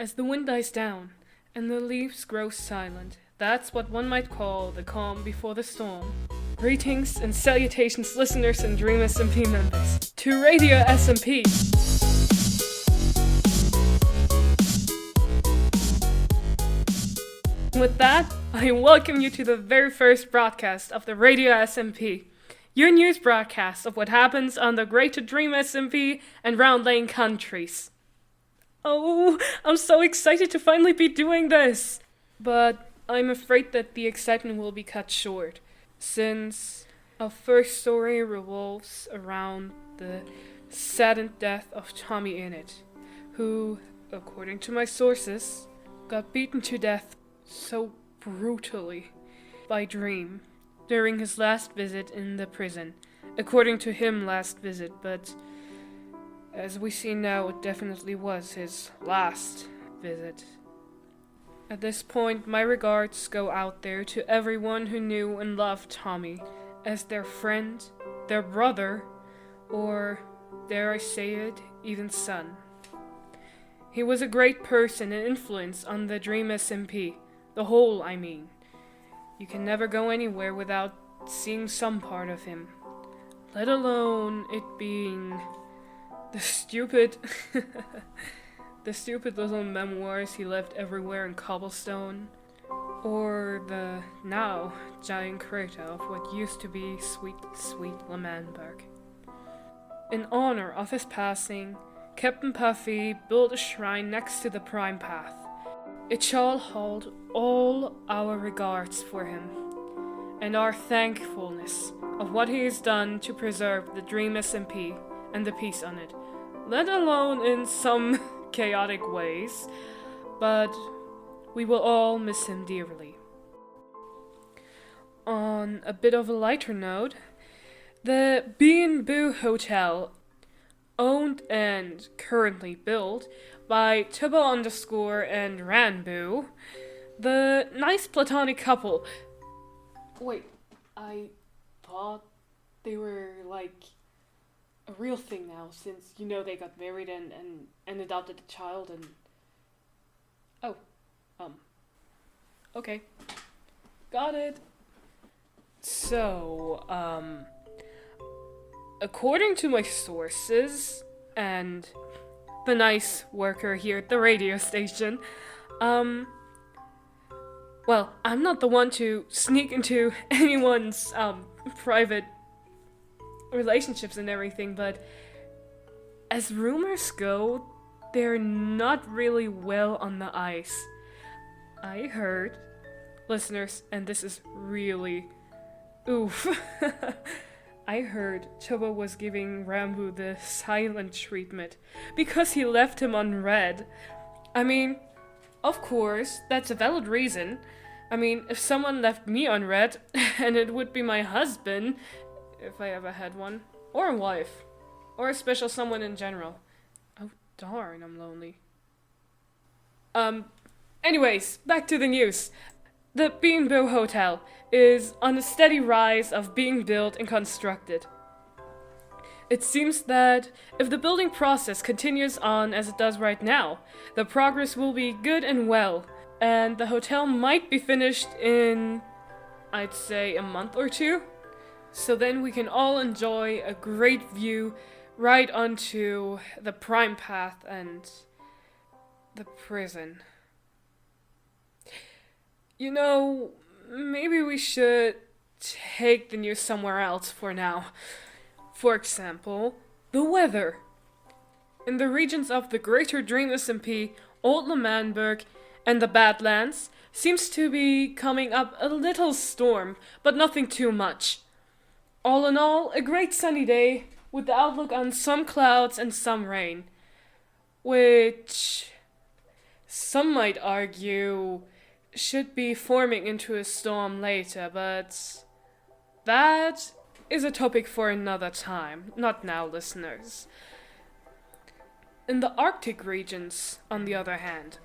As the wind dies down and the leaves grow silent, that's what one might call the calm before the storm. Greetings and salutations, listeners and DreamSMP members, to RadioSMP. With that, I welcome you to the very first broadcast of the RadioSMP, your news broadcast of what happens on the greater DreamSMP and Round Lane countries. Oh, I'm so excited to finally be doing this! But I'm afraid that the excitement will be cut short, since our first story revolves around the saddened death of Tommy Innit, who, according to my sources, got beaten to death so brutally by Dream during his last visit in the prison. According to him, last visit, but as we see now, it definitely was his last visit. At this point, my regards go out there to everyone who knew and loved Tommy as their friend, their brother, or, dare I say it, even son. He was a great person and influence on the DreamSMP, the whole, I mean. You can never go anywhere without seeing some part of him, let alone it being the stupid little memoirs he left everywhere in cobblestone, or the now giant crater of what used to be sweet L'Manberg. In honor of his passing, Captain Puffy built a shrine next to the Prime Path. It shall hold all our regards for him, and our thankfulness of what he has done to preserve the DreamSMP and the peace on it, let alone in some chaotic ways, but we will all miss him dearly. On a bit of a lighter note, the B&Boo Hotel, owned and currently built by Tubbo_ and Ranboo, the nice platonic couple. Wait, I thought they were like a real thing now, since they got married and adopted a child and okay, got it. So according to my sources and the nice worker here at the radio station, well, I'm not the one to sneak into anyone's private relationships and everything, but as rumors go, they're not really well on the ice. I heard, listeners, and this is really oof, I heard Tubbo was giving Ranboo the silent treatment because he left him on red. I mean, of course, that's a valid reason. I mean, if someone left me on red, and it would be my husband, if I ever had one, or a wife, or a special someone in general. Oh darn, I'm lonely. Anyways, back to the news. The B&Boo Hotel is on a steady rise of being built and constructed. It seems that if the building process continues on as it does right now, the progress will be good and well, and the hotel might be finished in, I'd say, a month or two. So then we can all enjoy a great view right onto the Prime Path and the prison. Maybe we should take the news somewhere else for now. For example, the weather. In the regions of the greater DreamSMP, Old L'Manberg, and the Badlands, seems to be coming up a little storm, but nothing too much. All in all, a great sunny day, with the outlook on some clouds and some rain. Which some might argue should be forming into a storm later, but that is a topic for another time, not now, listeners. In the Arctic regions, on the other hand,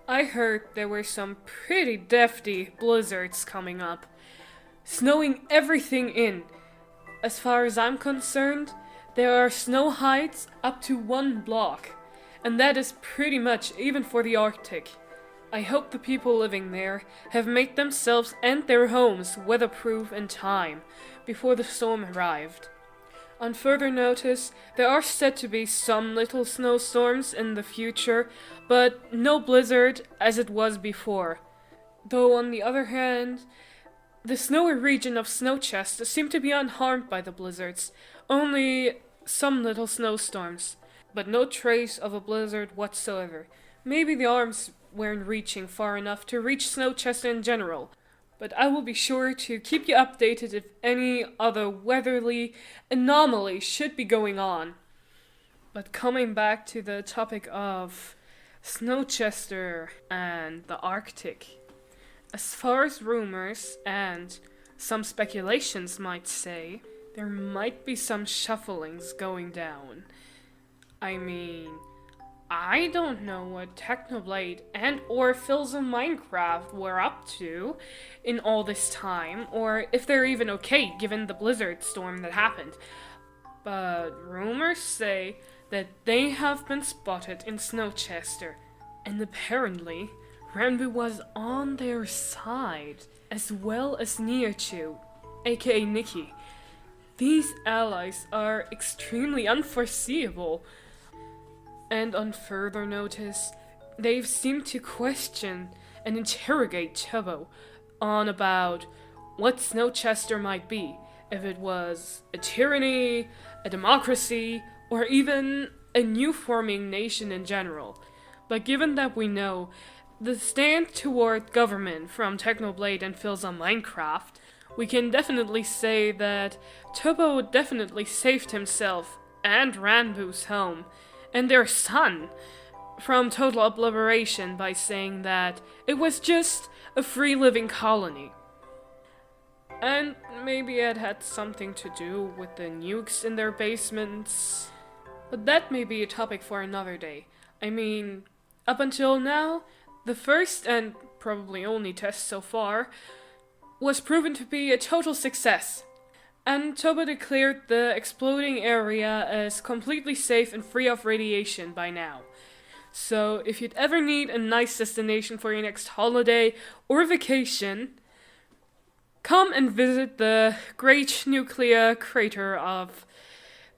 I heard there were some pretty defty blizzards coming up, snowing everything in. As far as I'm concerned, there are snow heights up to 1 block, And that is pretty much even for the Arctic. I hope the people living there have made themselves and their homes weatherproof in time, before the storm arrived. On further notice, there are said to be some little snowstorms in the future, but no blizzard as it was before. Though on the other hand, the snowy region of Snowchester seemed to be unharmed by the blizzards, only some little snowstorms, but no trace of a blizzard whatsoever. Maybe the arms weren't reaching far enough to reach Snowchester in general, but I will be sure to keep you updated if any other weatherly anomaly should be going on. But coming back to the topic of Snowchester and the Arctic, as far as rumors and some speculations might say, there might be some shufflings going down. I mean, I don't know what Technoblade and or Phil's in Minecraft were up to in all this time, or if they're even okay given the blizzard storm that happened. But rumors say that they have been spotted in Snowchester, and apparently Ranbu was on their side, as well as Niachu, aka Nikki. These allies are extremely unforeseeable. And on further notice, they've seemed to question and interrogate Tubbo on about what Snowchester might be, if it was a tyranny, a democracy, or even a new forming nation in general. But given that we know the stand toward government from Technoblade and Phil's on Minecraft, we can definitely say that Tubbo definitely saved himself and Ranbu's home and their son from total obliteration by saying that it was just a free living colony. And maybe it had something to do with the nukes in their basements. But that may be a topic for another day. I mean, up until now, the first and probably only test so far was proven to be a total success. And Tubbo declared the exploding area as completely safe and free of radiation by now. So if you'd ever need a nice destination for your next holiday or vacation, come and visit the great nuclear crater of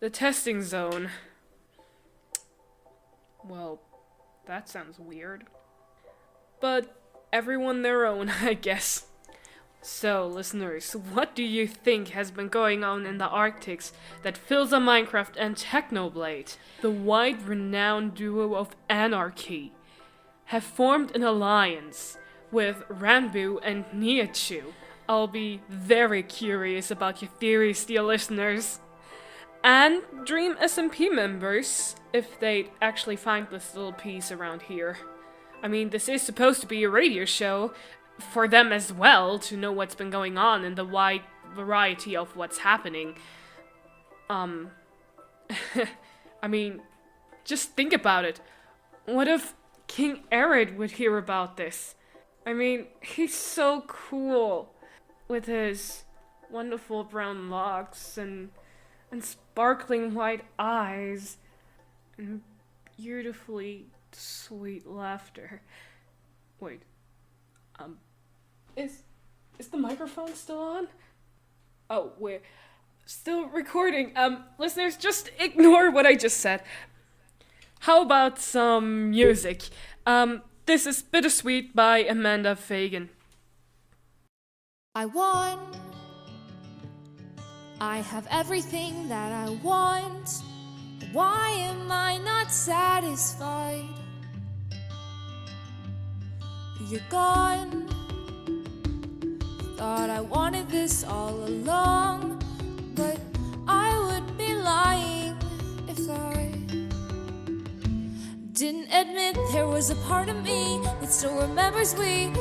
the testing zone. Well, that sounds weird. But everyone their own, I guess. So, listeners, what do you think has been going on in the Arctics that Phil's on Minecraft and Technoblade, the wide-renowned duo of anarchy, have formed an alliance with Ranbu and Niachu? I'll be very curious about your theories, dear listeners. And DreamSMP members, if they'd actually find this little piece around here. I mean, this is supposed to be a radio show for them as well, to know what's been going on and the wide variety of what's happening. I mean, just think about it. What if King Arid would hear about this? I mean, he's so cool with his wonderful brown locks and sparkling white eyes and beautifully sweet laughter. Wait, is the microphone still on? Oh, we're still recording. Listeners, just ignore what I just said. How about some music? This is Bittersweet by Amanda Fagan. I won. I have everything that I want. Why am I not satisfied? You're gone. Thought I wanted this all along, but I would be lying if I didn't admit there was a part of me that still remembers we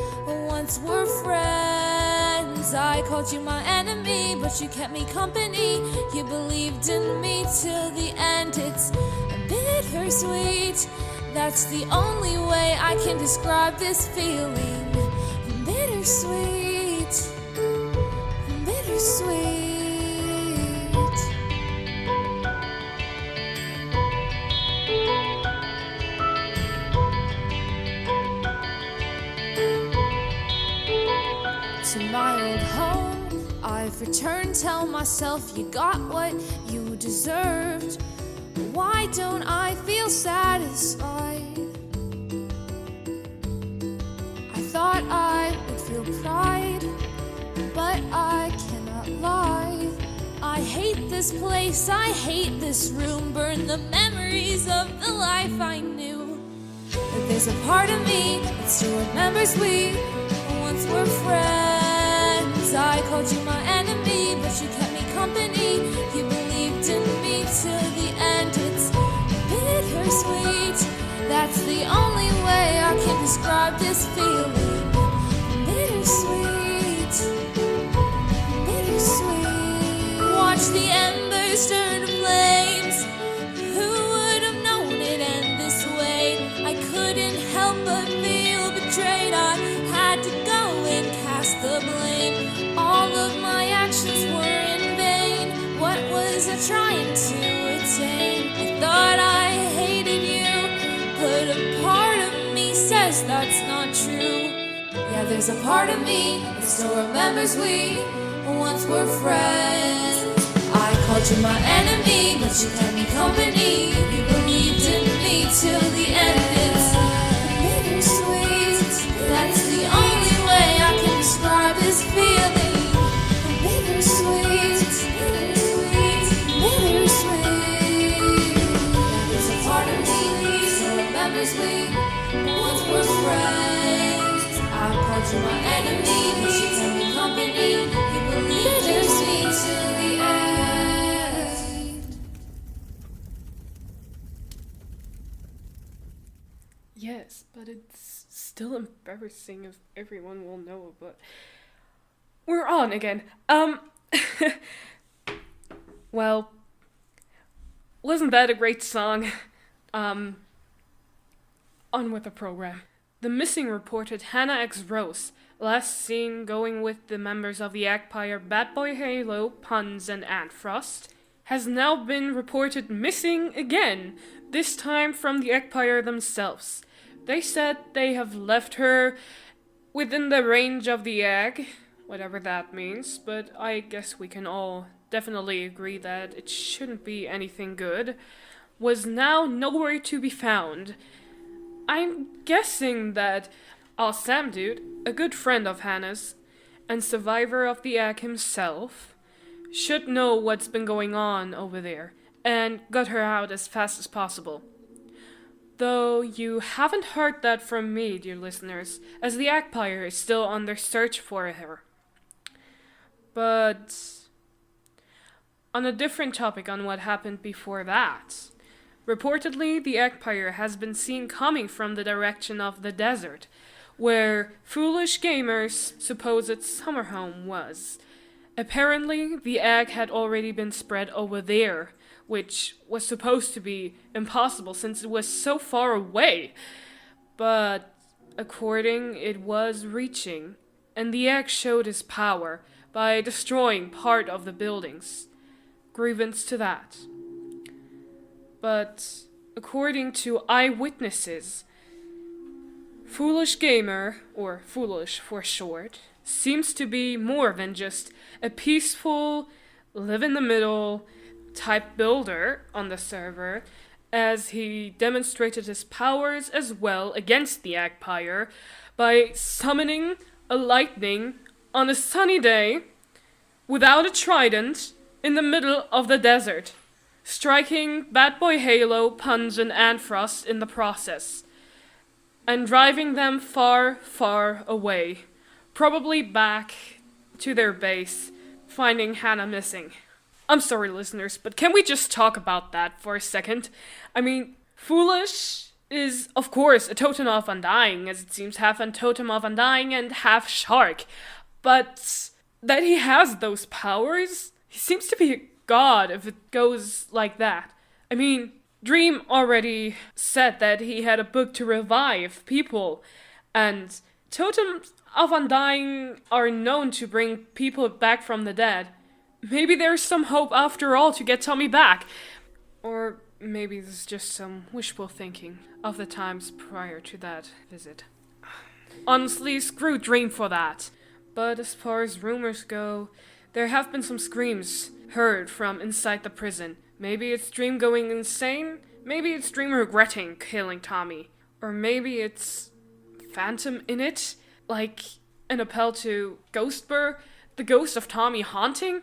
once were friends. I called you my enemy, but you kept me company. You believed in me till the end. It's bittersweet. That's the only way I can describe this feeling. Bittersweet. Bittersweet. to my old home. I've returned, tell myself you got what you deserved. Why don't I feel satisfied? I thought I would feel pride, but I cannot lie. I hate this place, I hate this room. Burn the memories of the life I knew. But there's a part of me that still remembers we once were friends. I called you my enemy, but you kept me company. You believed in me till the end. It's bittersweet. That's the only way I can describe this feeling. Bittersweet. Bittersweet. Watch the embers turn to flames. Who would have known it'd end this way? I couldn't help but feel betrayed. I had to go and cast the blame. All of my actions were in vain. What was I trying to attain? I thought I hated you, but a part of me says that's not true. Yeah, there's a part of me that still remembers we once were friends. I called you my enemy, but you kept me company. You believed in me till the end. It's bittersweet. That's the only way I can describe this feeling. Bittersweet, bittersweet, bittersweet. There's a part of me that still remembers we once were friends. I called you my enemy, but you kept me company. You believed in me till the end. Yes, but it's still embarrassing if everyone will know, but we're on again. Well, wasn't that a great song? On with the program. The missing reported Hannah X Rose, last seen going with the members of the Agpire Bad Boy Halo, Puns, and Antfrost, has now been reported missing again, this time from the Agpire themselves. They said they have left her within the range of the egg, whatever that means, but I guess we can all definitely agree that it shouldn't be anything good, was now nowhere to be found. I'm guessing that Sam Dude, a good friend of Hannah's, and survivor of the egg himself, should know what's been going on over there, and got her out as fast as possible. Though you haven't heard that from me, dear listeners, as the Agpire is still on their search for her. But on a different topic on what happened before that, reportedly the Agpire has been seen coming from the direction of the desert, where Foolish Gamer's supposed summer home was. Apparently, the egg had already been spread over there, which was supposed to be impossible since it was so far away. But according, it was reaching, and the egg showed his power by destroying part of the buildings. Grievance to that. But according to eyewitnesses, Foolish Gamer, or Foolish for short, seems to be more than just a peaceful, live-in-the-middle type builder on the server, as he demonstrated his powers as well against the Agpire by summoning a lightning on a sunny day without a trident in the middle of the desert, striking Bad Boy Halo, Puns, and Antfrost in the process, and driving them far, far away, probably back to their base, finding Hannah missing. I'm sorry, listeners, but can we just talk about that for a second? I mean, Foolish is, of course, a totem of undying, as it seems half a totem of undying and half shark. But that he has those powers, he seems to be a god if it goes like that. I mean, Dream already said that he had a book to revive people, and totems of undying are known to bring people back from the dead. Maybe there's some hope after all to get Tommy back. Or maybe this is just some wishful thinking of the times prior to that visit. Honestly, screw Dream for that. But as far as rumors go, there have been some screams heard from inside the prison. Maybe it's Dream going insane, maybe it's Dream regretting killing Tommy, or maybe it's Phantom in it, like an appeal to Ghostbur, the ghost of Tommy haunting.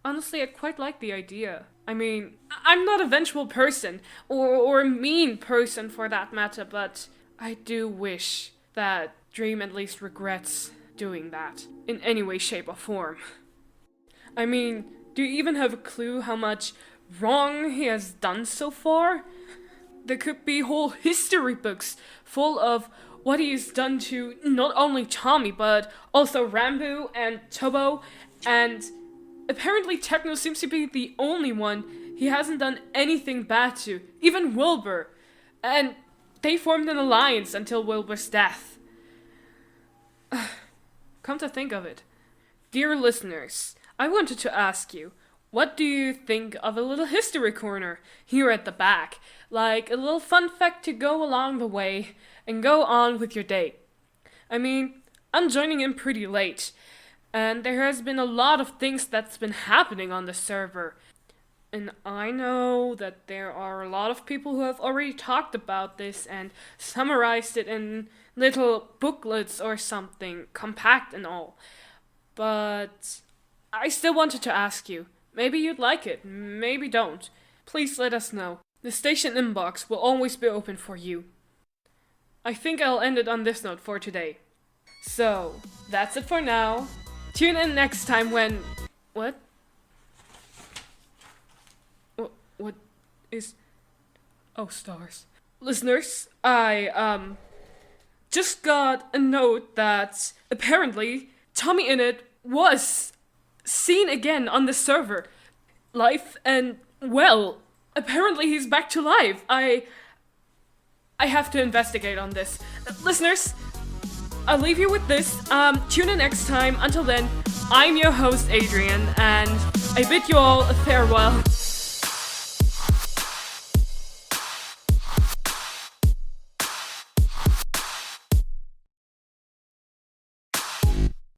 Honestly, I quite like the idea. I mean, I'm not a vengeful person, or a mean person for that matter, but I do wish that Dream at least regrets doing that, in any way, shape, or form. I mean, do you even have a clue how much wrong he has done so far? There could be whole history books full of what he's done to not only Tommy, but also Rambo and Tobo, and apparently Techno seems to be the only one he hasn't done anything bad to, even Wilbur. And they formed an alliance until Wilbur's death. Come to think of it, dear listeners, I wanted to ask you, what do you think of a little history corner here at the back? Like a little fun fact to go along the way and go on with your day. I mean, I'm joining in pretty late, and there has been a lot of things that's been happening on the server. And I know that there are a lot of people who have already talked about this and summarized it in little booklets or something, compact and all. But I still wanted to ask you, maybe you'd like it, maybe don't. Please let us know. The station inbox will always be open for you. I think I'll end it on this note for today. So, that's it for now. Tune in next time when... What? What is... Oh, stars. Listeners, I, just got a note that apparently Tommy Innit was seen again on the server. Live and, well, apparently he's back to life. I have to investigate on this. Listeners, I'll leave you with this. Tune in next time. Until then, I'm your host, Adrian, and I bid you all a farewell.